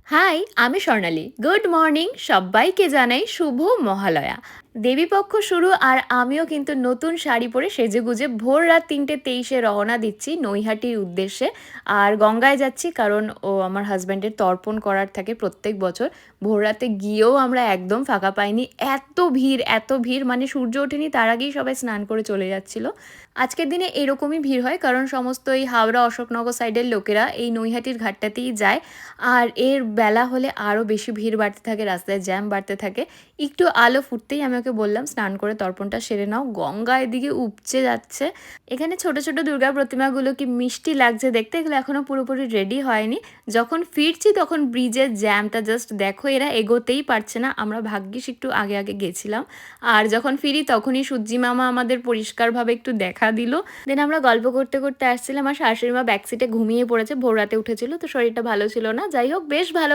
High, আমি স্বর্ণালী। Good morning, সবাইকে জানাই শুভ মহালয়া। দেবীপক্ষ শুরু আর আমিও কিন্তু নতুন শাড়ি পরে সেজেগুজে ভোর রাত ৩:২৩-এ রওনা দিচ্ছি নৈহাটির উদ্দেশ্যে। আর গঙ্গায় যাচ্ছি কারণ আমার হাজব্যান্ডের তর্পণ করার থাকে প্রত্যেক বছর। ভোর রাতে গিয়েও আমরা একদম ফাঁকা পাইনি। এত ভিড় মানে সূর্য ওঠেনি তার আগেই সবাই স্নান করে চলে যাচ্ছিল। আজকের দিনে এরকমই ভিড় হয় কারণ সমস্ত এই হাওড়া অশোকনগর সাইডের লোকেরা এই নৈহাটির ঘাটটাতেই যায়। আর এর বেলা হলে আরও বেশি ভিড় বাড়তে থাকে, রাস্তায় জ্যাম বাড়তে থাকে। একটু আলো ফুটতেই আমি ওকে বললাম স্নান করে তর্পণটা সেরে নাও, গঙ্গা এদিকে উপচে যাচ্ছে। এখানে ছোট ছোট দুর্গা প্রতিমাগুলো কি মিষ্টি লাগছে দেখতে, এগুলো এখনও পুরোপুরি রেডি হয়নি। যখন ফিরছি তখন ব্রিজের জ্যামটা জাস্ট দেখো, এরা এগোতেই পারছে না। আমরা ভাগ্যিস একটু আগে আগে গেছিলাম। আর যখন ফিরি তখনই সূর্যি মামা আমাদের পরিষ্কারভাবে একটু দেখা দিল। দেন আমরা গল্প করতে করতে আসছিলাম আর শাশুড়ি মা ব্যাক সিটে ঘুমিয়ে পড়েছে, ভোর রাতে উঠেছিল তো শরীরটা ভালো ছিল না। যাই হোক, বেশ ভালো